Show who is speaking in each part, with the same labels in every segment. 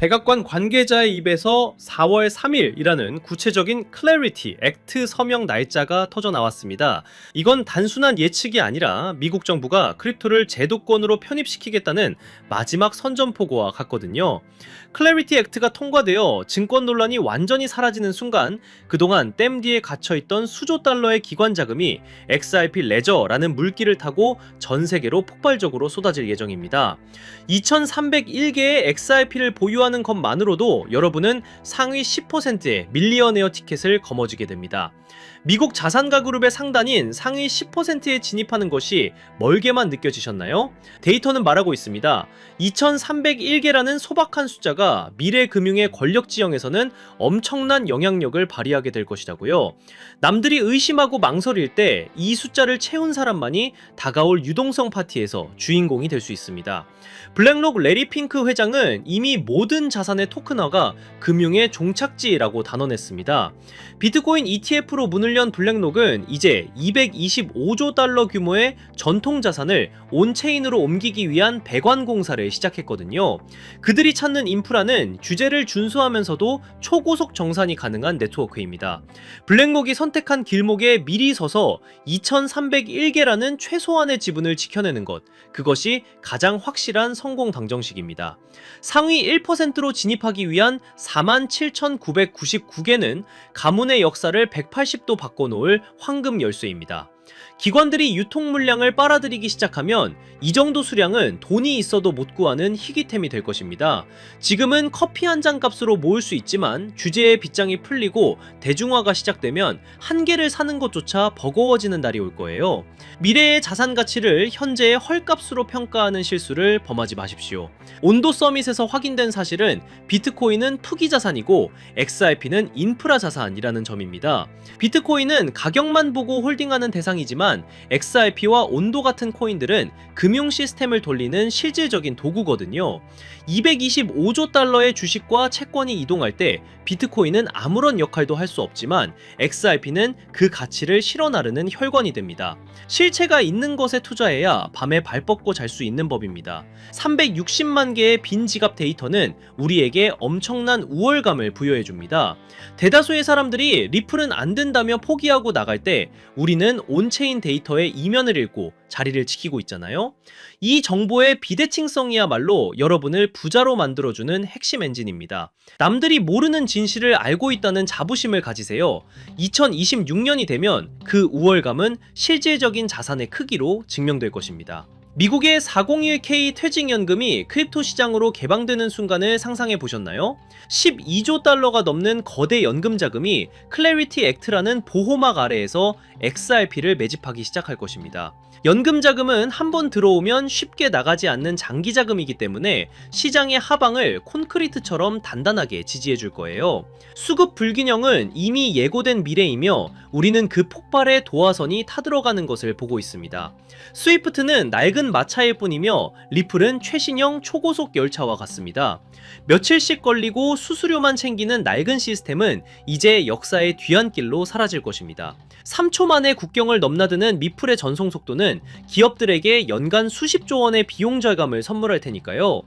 Speaker 1: 백악관 관계자의 입에서 4월 3일이라는 구체적인 클래리티 액트 서명 날짜가 터져 나왔습니다. 이건 단순한 예측이 아니라 미국 정부가 크립토를 제도권으로 편입시키겠다는 마지막 선전포고와 같거든요. 클래리티 액트가 통과되어 증권 논란이 완전히 사라지는 순간 그동안 댐 뒤에 갇혀있던 수조 달러의 기관 자금이 XRP 레저라는 물길을 타고 전 세계로 폭발적으로 쏟아질 예정입니다. 2301개의 XRP를 보유하는 것만으로도 여러분은 상위 10%의 밀리어네어 티켓을 거머쥐게 됩니다. 미국 자산가 그룹의 상단인 상위 10%에 진입하는 것이 멀게만 느껴지셨나요? 데이터는 말하고 있습니다. 2301개라는 소박한 숫자가 미래 금융의 권력 지형에서는 엄청난 영향력을 발휘하게 될 것이라고요. 남들이 의심하고 망설일 때 이 숫자를 채운 사람만이 다가올 유동성 파티에서 주인공이 될 수 있습니다. 블랙록 레리 핑크 회장은 이미 모든 자산의 토큰화가 금융의 종착지라고 단언했습니다. 비트코인 ETF로 문을 연 블랙록은 이제 225조 달러 규모의 전통 자산을 온체인으로 옮기기 위한 배관 공사를 시작했거든요. 그들이 찾는 인프라는 규제를 준수하면서도 초고속 정산이 가능한 네트워크입니다. 블랙록이 선택한 길목에 미리 서서 2301개라는 최소한의 지분을 지켜내는 것, 그것이 가장 확실한 성공 당정식입니다. 상위 1%로 진입하기 위한 47,999개는 가문의 역사를 180도 바꿔놓을 황금 열쇠입니다. 기관들이 유통 물량을 빨아들이기 시작하면 이 정도 수량은 돈이 있어도 못 구하는 희귀템이 될 것입니다. 지금은 커피 한 잔 값으로 모을 수 있지만 규제의 빗장이 풀리고 대중화가 시작되면 한 개를 사는 것조차 버거워지는 날이 올 거예요. 미래의 자산 가치를 현재의 헐값으로 평가하는 실수를 범하지 마십시오. 온도 서밋에서 확인된 사실은 비트코인은 투기 자산이고 XRP는 인프라 자산이라는 점입니다. 비트코인은 가격만 보고 홀딩하는 대상이지만 XRP와 온도 같은 코인들은 금융 시스템을 돌리는 실질적인 도구거든요. 225조 달러의 주식과 채권이 이동할 때 비트코인은 아무런 역할도 할 수 없지만 XRP는 그 가치를 실어 나르는 혈관이 됩니다. 실체가 있는 것에 투자해야 밤에 발 뻗고 잘 수 있는 법입니다. 360만 개의 빈 지갑 데이터는 우리에게 엄청난 우월감을 부여해줍니다. 대다수의 사람들이 리플은 안 된다며 포기하고 나갈 때 우리는 온체인 데이터의 이면을 읽고 자리를 지키고 있잖아요. 이 정보의 비대칭성이야말로 여러분을 부자로 만들어주는 핵심 엔진입니다. 남들이 모르는 진실을 알고 있다는 자부심을 가지세요. 2026년이 되면 그 우월감은 실질적인 자산의 크기로 증명될 것입니다. 미국의 401k 퇴직연금이 크립토 시장으로 개방되는 순간을 상상해 보셨나요? 12조 달러가 넘는 거대 연금 자금이 클래리티 액트라는 보호막 아래에서 XRP를 매집하기 시작할 것입니다. 연금 자금은 한번 들어오면 쉽게 나가지 않는 장기 자금이기 때문에 시장의 하방을 콘크리트처럼 단단하게 지지해 줄 거예요. 수급 불균형은 이미 예고된 미래이며 우리는 그 폭발의 도화선이 타들어가는 것을 보고 있습니다. 스위프트는 낡은 마차일 뿐이며 리플은 최신형 초고속 열차와 같습니다. 며칠씩 걸리고 수수료만 챙기는 낡은 시스템은 이제 역사의 뒤안길로 사라질 것입니다. 3초 만에 국경을 넘나드는 미플의 전송 속도는 기업들에게 연간 수십조 원의 비용 절감을 선물할 테니까요.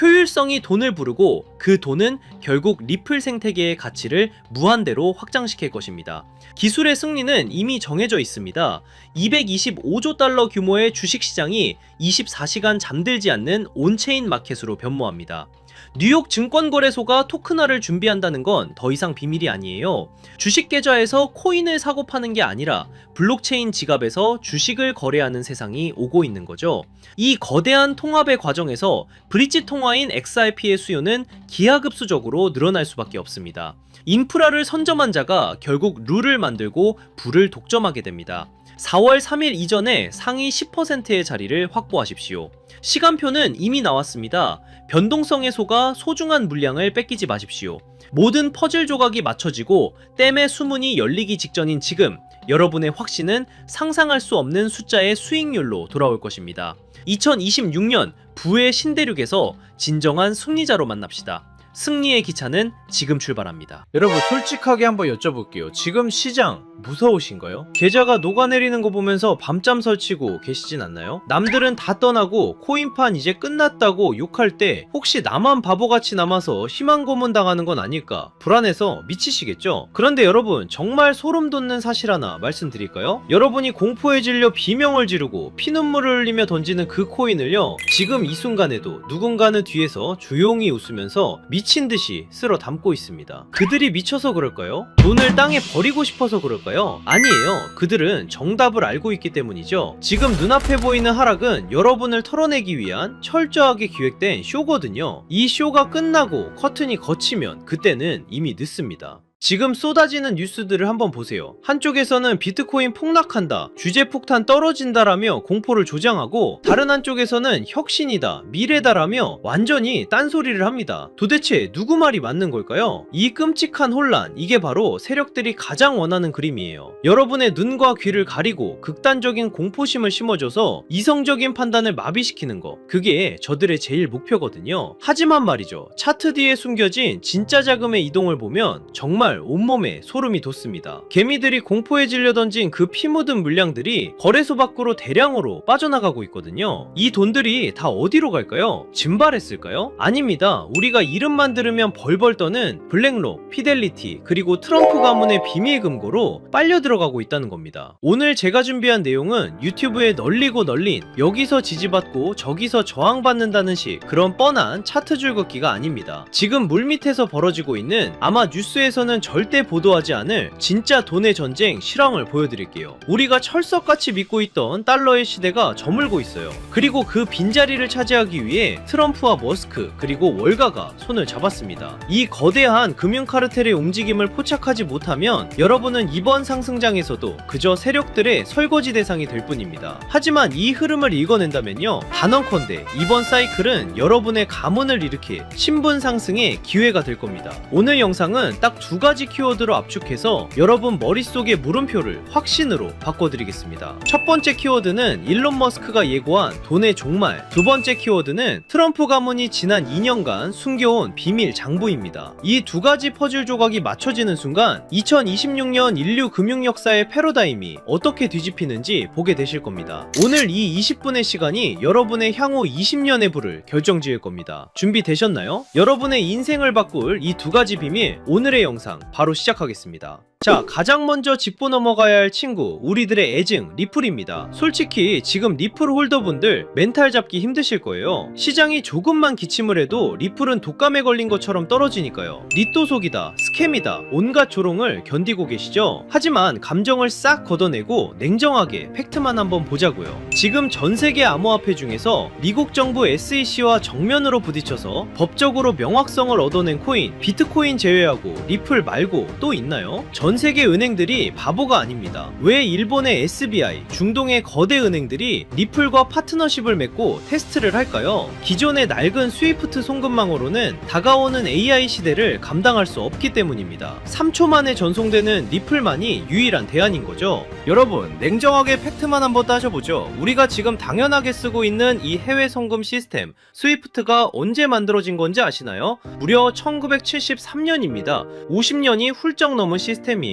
Speaker 1: 효율성이 돈을 부르고 그 돈은 결국 리플 생태계의 가치를 무한대로 확장시킬 것입니다. 기술의 승리는 이미 정해져 있습니다. 225조 달러 규모의 주식시장이 24시간 잠들지 않는 온체인 마켓으로 변모합니다. 뉴욕 증권거래소가 토큰화를 준비한다는 건 더 이상 비밀이 아니에요. 주식 계좌에서 코인을 사고 파는 게 아니라 블록체인 지갑에서 주식을 거래하는 세상이 오고 있는 거죠. 이 거대한 통합의 과정에서 브릿지 통화인 XRP의 수요는 기하급수적으로 늘어날 수밖에 없습니다. 인프라를 선점한 자가 결국 룰을 만들고 부를 독점하게 됩니다. 4월 3일 이전에 상위 10%의 자리를 확보하십시오. 시간표는 이미 나왔습니다. 변동성의 소가 소중한 물량을 뺏기지 마십시오. 모든 퍼즐 조각이 맞춰지고 댐의 수문이 열리기 직전인 지금 여러분의 확신은 상상할 수 없는 숫자의 수익률로 돌아올 것입니다. 2026년 부의 신대륙에서 진정한 승리자로 만납시다. 승리의 기차는 지금 출발합니다.
Speaker 2: 여러분 솔직하게 한번 여쭤볼게요. 지금 시장 무서우신가요? 계좌가 녹아내리는 거 보면서 밤잠 설치고 계시진 않나요? 남들은 다 떠나고 코인판 이제 끝났다고 욕할 때 혹시 나만 바보같이 남아서 희망 고문 당하는 건 아닐까 불안해서 미치시겠죠? 그런데 여러분 정말 소름 돋는 사실 하나 말씀드릴까요? 여러분이 공포에 질려 비명을 지르고 피눈물을 흘리며 던지는 그 코인을요, 지금 이 순간에도 누군가는 뒤에서 조용히 웃으면서 미친 듯이 쓸어 담고 있습니다. 그들이 미쳐서 그럴까요? 돈을 땅에 버리고 싶어서 그럴까요? 아니에요. 그들은 정답을 알고 있기 때문이죠. 지금 눈앞에 보이는 하락은 여러분을 털어내기 위한 철저하게 기획된 쇼거든요. 이 쇼가 끝나고 커튼이 걷히면 그때는 이미 늦습니다. 지금 쏟아지는 뉴스들을 한번 보세요. 한쪽에서는 비트코인 폭락한다, 주제 폭탄 떨어진다라며 공포를 조장하고, 다른 한쪽에서는 혁신이다, 미래다라며 완전히 딴소리를 합니다. 도대체 누구 말이 맞는 걸까요? 이 끔찍한 혼란, 이게 바로 세력들이 가장 원하는 그림이에요. 여러분의 눈과 귀를 가리고 극단적인 공포심을 심어줘서 이성적인 판단을 마비시키는 거, 그게 저들의 제일 목표거든요. 하지만 말이죠, 차트 뒤에 숨겨진 진짜 자금의 이동을 보면 정말 온몸에 소름이 돋습니다. 개미들이 공포에 질려 던진 그 피 묻은 물량들이 거래소 밖으로 대량으로 빠져나가고 있거든요. 이 돈들이 다 어디로 갈까요? 증발했을까요? 아닙니다. 우리가 이름만 들으면 벌벌 떠는 블랙록, 피델리티, 그리고 트럼프 가문의 비밀 금고로 빨려 들어가고 있다는 겁니다. 오늘 제가 준비한 내용은 유튜브에 널리고 널린 여기서 지지받고 저기서 저항받는다는 식 그런 뻔한 차트 줄긋기가 아닙니다. 지금 물밑에서 벌어지고 있는, 아마 뉴스에서는 절대 보도하지 않을 진짜 돈의 전쟁 실황을 보여드릴게요. 우리가 철석같이 믿고 있던 달러의 시대가 저물고 있어요. 그리고 그 빈자리를 차지하기 위해 트럼프와 머스크 그리고 월가가 손을 잡았습니다. 이 거대한 금융 카르텔의 움직임을 포착하지 못하면 여러분은 이번 상승장에서도 그저 세력들의 설거지 대상이 될 뿐입니다. 하지만 이 흐름을 읽어낸다면요, 단언컨대 이번 사이클은 여러분의 가문을 일으킬 신분 상승의 기회가 될 겁니다. 오늘 영상은 딱 두 가지 키워드로 압축해서 여러분 머릿속의 물음표를 확신으로 바꿔드리겠습니다. 첫 번째 키워드는 일론 머스크가 예고한 돈의 종말, 두 번째 키워드는 트럼프 가문이 지난 2년간 숨겨온 비밀 장부입니다. 이 두 가지 퍼즐 조각이 맞춰지는 순간 2026년 인류 금융 역사의 패러다임이 어떻게 뒤집히는지 보게 되실 겁니다. 오늘 이 20분의 시간이 여러분의 향후 20년의 부를 결정지을 겁니다. 준비되셨나요? 여러분의 인생을 바꿀 이 두 가지 비밀, 오늘의 영상 바로 시작하겠습니다. 자, 가장 먼저 짚고 넘어가야 할 친구, 우리들의 애증 리플입니다. 솔직히 지금 리플 홀더분들 멘탈 잡기 힘드실 거예요. 시장이 조금만 기침을 해도 리플은 독감에 걸린 것처럼 떨어지니까요. 리또 속이다, 스캠이다, 온갖 조롱을 견디고 계시죠? 하지만 감정을 싹 걷어내고 냉정하게 팩트만 한번 보자고요. 지금 전세계 암호화폐 중에서 미국 정부 SEC와 정면으로 부딪혀서 법적으로 명확성을 얻어낸 코인, 비트코인 제외하고 리플 말고 또 있나요? 전 세계 은행들이 바보가 아닙니다. 왜 일본의 SBI, 중동의 거대 은행들이 리플과 파트너십을 맺고 테스트를 할까요? 기존의 낡은 스위프트 송금망으로는 다가오는 AI 시대를 감당할 수 없기 때문입니다. 3초 만에 전송되는 리플만이 유일한 대안인 거죠. 여러분, 냉정하게 팩트만 한번 따져보죠. 우리가 지금 당연하게 쓰고 있는 이 해외 송금 시스템 스위프트가 언제 만들어진 건지 아시나요? 무려 1973년입니다. 50년이 훌쩍 넘은 시스템이에요.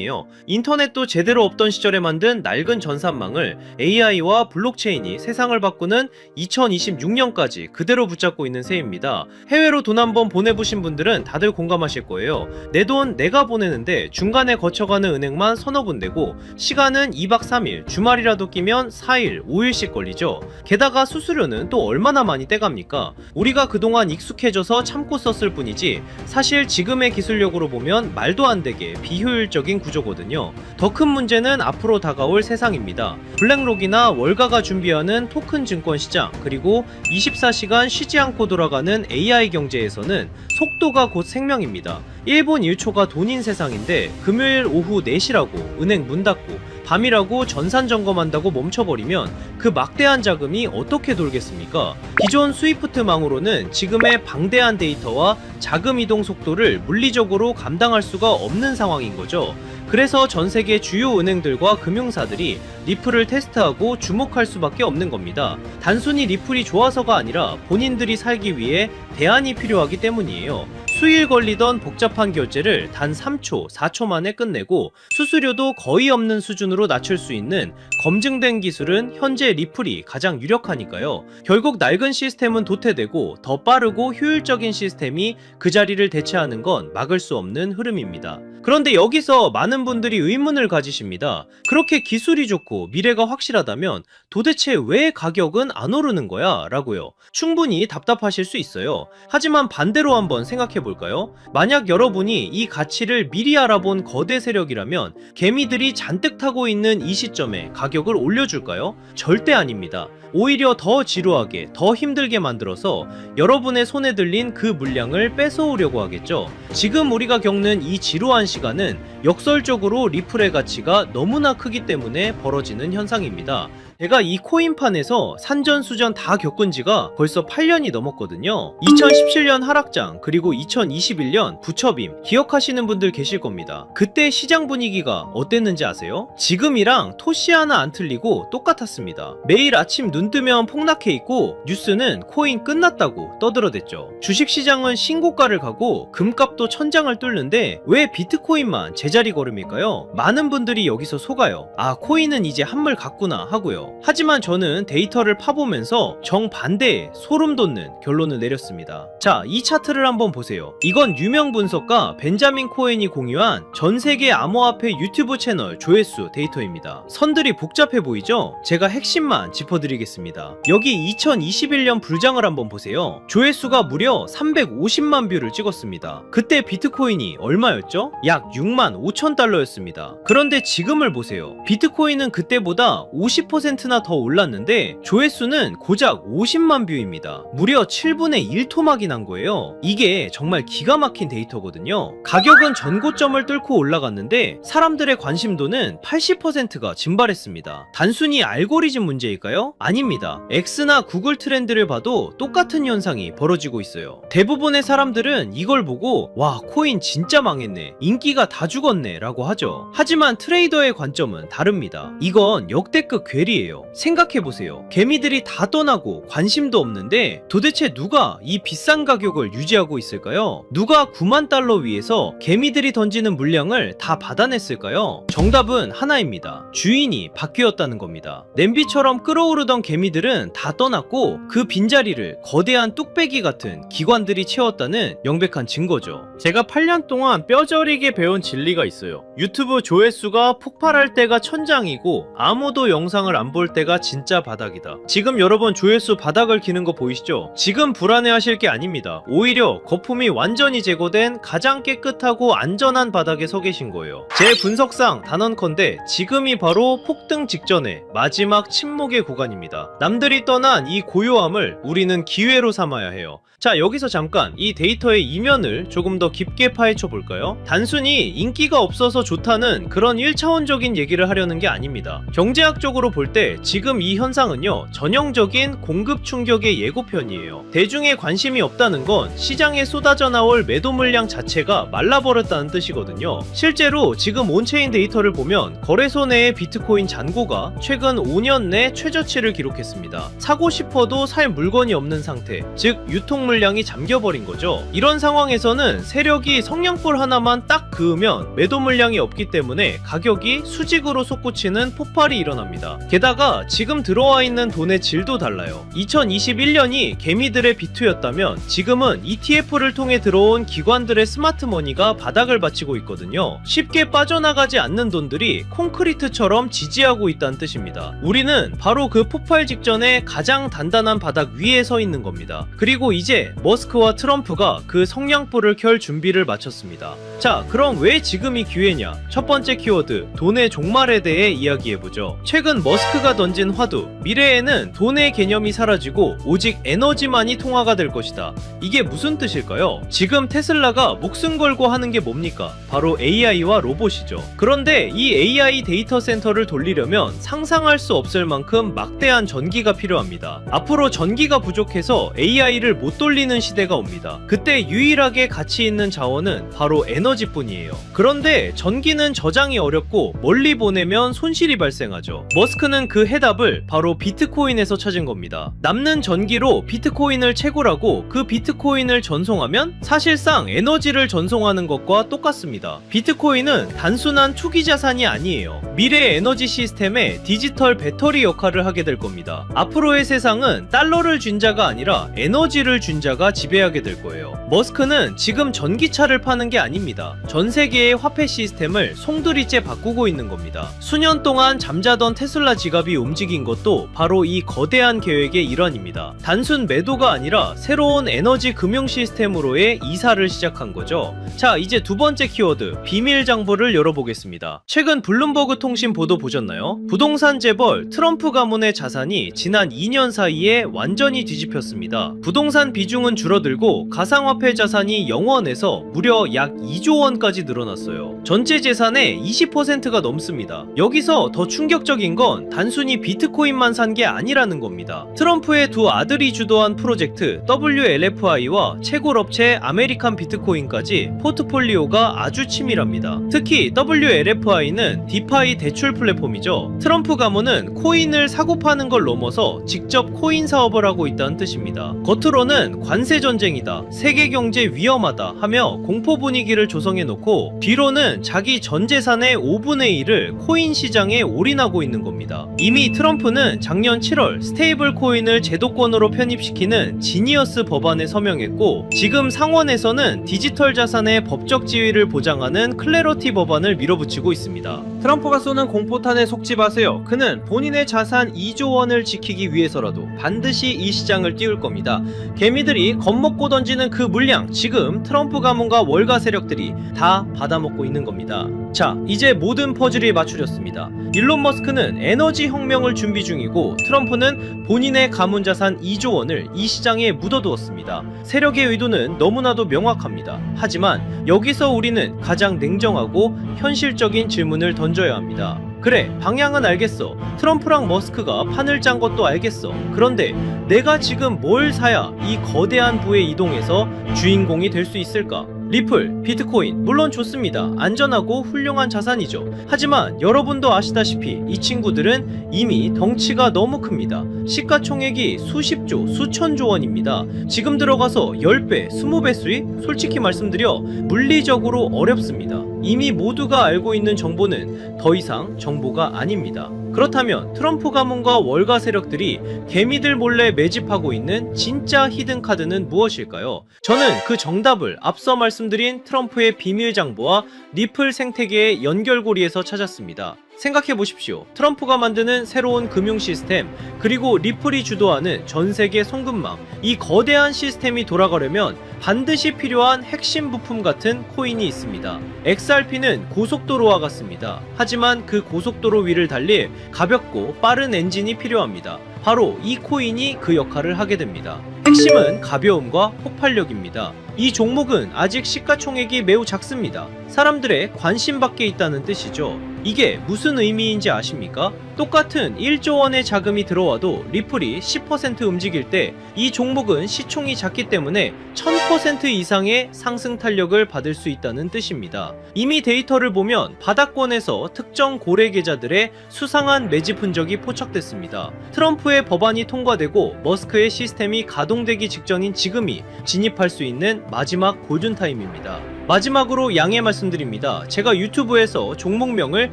Speaker 2: 인터넷도 제대로 없던 시절에 만든 낡은 전산망을 AI와 블록체인이 세상을 바꾸는 2026년까지 그대로 붙잡고 있는 셈입니다. 해외로 돈 한번 보내보신 분들은 다들 공감하실 거예요. 내 돈 내가 보내는데 중간에 거쳐가는 은행만 서너 군데고 시간은 2박 3일, 주말이라도 끼면 4일, 5일씩 걸리죠. 게다가 수수료는 또 얼마나 많이 떼갑니까? 우리가 그동안 익숙해져서 참고 썼을 뿐이지 사실 지금의 기술력으로 보면 말도 안 되게 비효율적인 구조거든요. 더 큰 문제는 앞으로 다가올 세상입니다. 블랙록이나 월가가 준비하는 토큰 증권 시장, 그리고 24시간 쉬지 않고 돌아가는 AI 경제에서는 속도가 곧 생명입니다. 1분 1초가 돈인 세상인데 금요일 오후 4시라고 은행 문 닫고 밤이라고 전산 점검한다고 멈춰버리면 그 막대한 자금이 어떻게 돌겠습니까? 기존 스위프트망으로는 지금의 방대한 데이터와 자금 이동 속도를 물리적으로 감당할 수가 없는 상황인 거죠. 그래서 전세계 주요 은행들과 금융사들이 리플을 테스트하고 주목할 수밖에 없는 겁니다. 단순히 리플이 좋아서가 아니라 본인들이 살기 위해 대안이 필요하기 때문이에요.
Speaker 1: 수일 걸리던 복잡한 결제를 단 3초, 4초 만에 끝내고 수수료도 거의 없는 수준으로 낮출 수 있는 검증된 기술은 현재 리플이 가장 유력하니까요. 결국 낡은 시스템은 도태되고 더 빠르고 효율적인 시스템이 그 자리를 대체하는 건 막을 수 없는 흐름입니다. 그런데 여기서 많은 분들이 의문을 가지십니다. 그렇게 기술이 좋고 미래가 확실하다면 도대체 왜 가격은 안 오르는 거야? 라고요. 충분히 답답하실 수 있어요. 하지만 반대로 한번 생각해 볼까요? 만약 여러분이 이 가치를 미리 알아본 거대 세력이라면 개미들이 잔뜩 타고 있는 이 시점에 가격을 올려줄까요? 절대 아닙니다. 오히려 더 지루하게, 더 힘들게 만들어서 여러분의 손에 들린 그 물량을 뺏어오려고 하겠죠. 지금 우리가 겪는 이 지루한 시간은 역설적으로 리플의 가치가 너무나 크기 때문에 벌어지는 현상입니다. 제가 이 코인판에서 산전수전 다 겪은 지가 벌써 8년이 넘었거든요. 2017년 하락장, 그리고 2021년 부처빔 기억하시는 분들 계실 겁니다. 그때 시장 분위기가 어땠는지 아세요? 지금이랑 토시 하나 안 틀리고 똑같았습니다. 매일 아침 눈 뜨면 폭락해 있고 뉴스는 코인 끝났다고 떠들어댔죠. 주식시장은 신고가를 가고 금값도 천장을 뚫는데 왜 비트코인만 제자리 걸음일까요? 많은 분들이 여기서 속아요. 아, 코인은 이제 한물 갔구나 하고요. 하지만 저는 데이터를 파보면서 정반대의 소름 돋는 결론을 내렸습니다. 자, 이 차트를 한번 보세요. 이건 유명 분석가 벤자민 코엔이 공유한 전세계 암호화폐 유튜브 채널 조회수 데이터입니다. 선들이 복잡해 보이죠? 제가 핵심만 짚어드리겠습니다. 여기 2021년 불장을 한번 보세요. 조회수가 무려 350만 뷰를 찍었습니다. 그때 비트코인이 얼마였죠? 약 6만 5천 달러였습니다. 그런데 지금을 보세요. 비트코인은 그때보다 50%나 더 올랐는데 조회수는 고작 50만 뷰입니다. 무려 7분의 1토막이 난 거예요. 이게 정말 기가 막힌 데이터거든요. 가격은 전고점을 뚫고 올라갔는데 사람들의 관심도는 80%가 증발했습니다. 단순히 알고리즘 문제일까요? 아닙니다. X나 구글 트렌드를 봐도 똑같은 현상이 벌어지고 있어요. 대부분의 사람들은 이걸 보고 와, 코인 진짜 망했네, 인기가 다 죽었네 라고 하죠. 하지만 트레이더의 관점은 다릅니다. 이건 역대급 괴리예요. 생각해보세요. 개미들이 다 떠나고 관심도 없는데 도대체 누가 이 비싼 가격을 유지하고 있을까요? 누가 9만 달러 위에서 개미들이 던지는 물량을 다 받아냈을까요? 정답은 하나입니다. 주인이 바뀌었다는 겁니다. 냄비처럼 끓어오르던 개미들은 다 떠났고 그 빈자리를 거대한 뚝배기 같은 기관들이 채웠다는 명백한 증거죠.
Speaker 2: 제가 8년 동안 뼈저리게 배운 진리가 있어요. 유튜브 조회수가 폭발할 때가 천장이고 아무도 영상을 안 볼 때가 진짜 바닥이다. 지금 여러분 조회수 바닥을 기는 거 보이시죠? 지금 불안해하실 게 아닙니다. 오히려 거품이 완전히 제거된 가장 깨끗하고 안전한 바닥에 서 계신 거예요. 제 분석상 단언컨대 지금이 바로 폭등 직전의 마지막 침묵의 구간입니다. 남들이 떠난 이 고요함을 우리는 기회로 삼아야 해요. 자, 여기서 잠깐 이 데이터의 이면을 조금 더 깊게 파헤쳐 볼까요? 단순히 인기가 없어서 좋다는 그런 1차원적인 얘기를 하려는 게 아닙니다. 경제학적으로 볼 때 지금 이 현상은요, 전형적인 공급 충격의 예고편이에요. 대중의 관심이 없다는 건 시장에 쏟아져 나올 매도 물량 자체가 말라버렸다는 뜻이거든요. 실제로 지금 온체인 데이터를 보면 거래소 내의 비트코인 잔고가 최근 5년 내 최저치를 기록했습니다. 사고 싶어도 살 물건이 없는 상태, 즉 유통 물량이 잠겨버린 거죠. 이런 상황에서는 세력이 성냥불 하나만 딱 그으면 매도 물량이 없기 때문에 가격이 수직으로 솟구치는 폭발이 일어납니다. 게다가 지금 들어와 있는 돈의 질도 달라요. 2021년이 개미들의 비투였다면 지금은 ETF를 통해 들어온 기관들의 스마트머니가 바닥을 받치고 있거든요. 쉽게 빠져나가지 않는 돈들이 콘크리트처럼 지지하고 있다는 뜻입니다. 우리는 바로 그 폭발 직전에 가장 단단한 바닥 위에 서 있는 겁니다. 그리고 이제 머스크와 트럼프가 그 성냥불을 켤 준비를 마쳤습니다. 자, 그럼 왜 지금이 기회냐? 첫 번째 키워드, 돈의 종말에 대해 이야기해보죠. 최근 머스크가 던진 화두, 미래에는 돈의 개념이 사라지고 오직 에너지만이 통화가 될 것이다. 이게 무슨 뜻일까요? 지금 테슬라가 목숨 걸고 하는 게 뭡니까? 바로 AI와 로봇이죠. 그런데 이 AI 데이터 센터를 돌리려면 상상할 수 없을 만큼 막대한 전기가 필요합니다. 앞으로 전기가 부족해서 AI를 못 돌릴
Speaker 1: 되돌리는 시대가 옵니다. 그때 유일하게 가치 있는 자원은 바로 에너지뿐이에요. 그런데 전기는 저장이 어렵고 멀리 보내면 손실이 발생하죠. 머스크는 그 해답을 바로 비트코인에서 찾은 겁니다. 남는 전기로 비트코인을 채굴하고 그 비트코인을 전송하면 사실상 에너지를 전송하는 것과 똑같습니다. 비트코인은 단순한 투기 자산이 아니에요. 미래 에너지 시스템의 디지털 배터리 역할을 하게 될 겁니다. 앞으로의 세상은 달러를 준 자가 아니라 에너지를 준 자가 지배하게 될 거예요. 머스크는 지금 전기차를 파는 게 아닙니다. 전 세계의 화폐 시스템을 송두리째 바꾸고 있는 겁니다. 수년 동안 잠자던 테슬라 지갑이 움직인 것도 바로 이 거대한 계획의 일환입니다. 단순 매도가 아니라 새로운 에너지 금융 시스템으로의 이사를 시작한 거죠. 자, 이제 두 번째 키워드, 비밀 장부를 열어보겠습니다. 최근 블룸버그 통신 보도 보셨나요? 부동산 재벌 트럼프 가문의 자산이 지난 2년 사이에 완전히 뒤집혔습니다. 부동산 비중은 줄어들고 가상화폐 자산이 0원에서 무려 약 2조 원까지 늘어났어요. 전체 재산의 20%가 넘습니다. 여기서 더 충격적인 건 단순히 비트코인만 산 게 아니라는 겁니다. 트럼프의 두 아들이 주도한 프로젝트 WLFI와 채굴업체 아메리칸 비트코인까지 포트폴리오가 아주 치밀합니다. 특히 WLFI는 디파이 대출 플랫폼이죠. 트럼프 가문은 코인을 사고 파는 걸 넘어서 직접 코인 사업을 하고 있다는 뜻입니다. 겉으로는 관세 전쟁이다, 세계 경제 위험하다 하며 공포 분위기를 조성해 놓고 뒤로는 자기 전 재산의 5분의 1을 코인 시장에 올인하고 있는 겁니다. 이미 트럼프는 작년 7월 스테이블 코인을 제도권으로 편입시키는 지니어스 법안에 서명했고, 지금 상원에서는 디지털 자산의 법적 지위를 보장하는 클래러티 법안을 밀어붙이고 있습니다. 트럼프가 쏘는 공포탄에 속지 마세요. 그는 본인의 자산 2조 원을 지키기 위해서라도 반드시 이 시장을 띄울 겁니다. 개미들이 겁먹고 던지는 그 물량, 지금 트럼프 가문과 월가 세력들이 다 받아먹고 있는 겁니다. 자, 이제 모든 퍼즐이 맞춰졌습니다. 일론 머스크는 에너지 혁명을 준비 중이고, 트럼프는 본인의 가문 자산 2조 원을 이 시장에 묻어두었습니다. 세력의 의도는 너무나도 명확합니다. 하지만 여기서 우리는 가장 냉정하고 현실적인 질문을 던져야 합니다. 그래, 방향은 알겠어. 트럼프랑 머스크가 판을 짠 것도 알겠어. 그런데 내가 지금 뭘 사야 이 거대한 부에 이동해서 주인공이 될 수 있을까? 리플, 비트코인, 물론 좋습니다. 안전하고 훌륭한 자산이죠. 하지만 여러분도 아시다시피 이 친구들은 이미 덩치가 너무 큽니다. 시가총액이 수십조, 수천조 원입니다. 지금 들어가서 10배, 20배 수익? 솔직히 말씀드려 물리적으로 어렵습니다. 이미 모두가 알고 있는 정보는 더 이상 정보가 아닙니다. 그렇다면 트럼프 가문과 월가 세력들이 개미들 몰래 매집하고 있는 진짜 히든 카드는 무엇일까요? 저는 그 정답을 앞서 말씀드린 트럼프의 비밀 장부와 리플 생태계의 연결고리에서 찾았습니다. 생각해 보십시오. 트럼프가 만드는 새로운 금융 시스템, 그리고 리플이 주도하는 전 세계 송금망, 이 거대한 시스템이 돌아가려면 반드시 필요한 핵심 부품 같은 코인이 있습니다. XRP는 고속도로와 같습니다. 하지만 그 고속도로 위를 달릴 가볍고 빠른 엔진이 필요합니다. 바로 이 코인이 그 역할을 하게 됩니다. 핵심은 가벼움과 폭발력입니다. 이 종목은 아직 시가총액이 매우 작습니다. 사람들의 관심 밖에 있다는 뜻이죠. 이게 무슨 의미인지 아십니까? 똑같은 1조 원의 자금이 들어와도 리플이 10% 움직일 때 이 종목은 시총이 작기 때문에 1000% 이상의 상승 탄력을 받을 수 있다는 뜻입니다. 이미 데이터를 보면 바닥권에서 특정 고래 계좌들의 수상한 매집 흔적이 포착됐습니다. 트럼프의 법안이 통과되고 머스크의 시스템이 가동되기 직전인 지금이 진입할 수 있는 마지막 골든타임입니다. 마지막으로 양해 말씀드립니다. 제가 유튜브에서 종목명을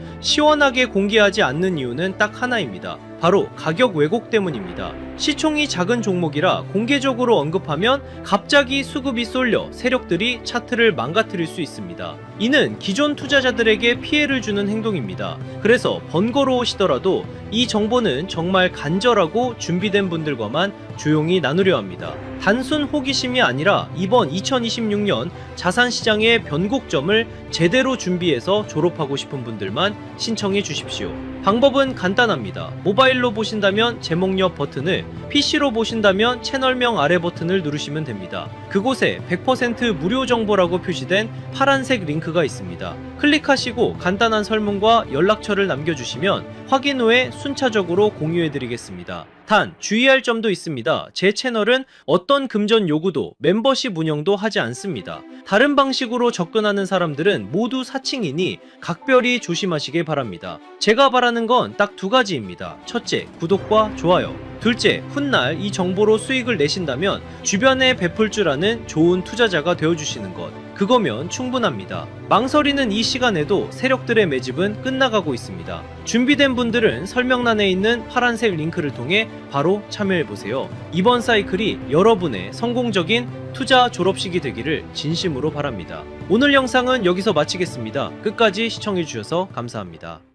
Speaker 1: 시원하게 공개하지 않는 이유는 딱 하나입니다. 바로 가격 왜곡 때문입니다. 시총이 작은 종목이라 공개적으로 언급하면 갑자기 수급이 쏠려 세력들이 차트를 망가뜨릴 수 있습니다. 이는 기존 투자자들에게 피해를 주는 행동입니다. 그래서 번거로우시더라도 이 정보는 정말 간절하고 준비된 분들과만 조용히 나누려 합니다. 단순 호기심이 아니라 이번 2026년 자산시장의 변곡점을 제대로 준비해서 졸업하고 싶은 분들만 신청해 주십시오. 방법은 간단합니다. 모바일로 보신다면 제목 옆 버튼을, PC로 보신다면 채널명 아래 버튼을 누르시면 됩니다. 그곳에 100% 무료 정보라고 표시된 파란색 링크가 있습니다. 클릭하시고 간단한 설문과 연락처를 남겨주시면 확인 후에 순차적으로 공유해드리겠습니다. 단 주의할 점도 있습니다. 제 채널은 어떤 금전 요구도 멤버십 운영도 하지 않습니다. 다른 방식으로 접근하는 사람들은 모두 사칭이니 각별히 조심하시길 바랍니다. 제가 바라는 건 딱 두 가지입니다. 첫째, 구독과 좋아요. 둘째, 훗날 이 정보로 수익을 내신다면 주변에 베풀 줄 아는 좋은 투자자가 되어주시는 것. 그거면 충분합니다. 망설이는 이 시간에도 세력들의 매집은 끝나가고 있습니다. 준비된 분들은 설명란에 있는 파란색 링크를 통해 바로 참여해보세요. 이번 사이클이 여러분의 성공적인 투자 졸업식이 되기를 진심으로 바랍니다. 오늘 영상은 여기서 마치겠습니다. 끝까지 시청해주셔서 감사합니다.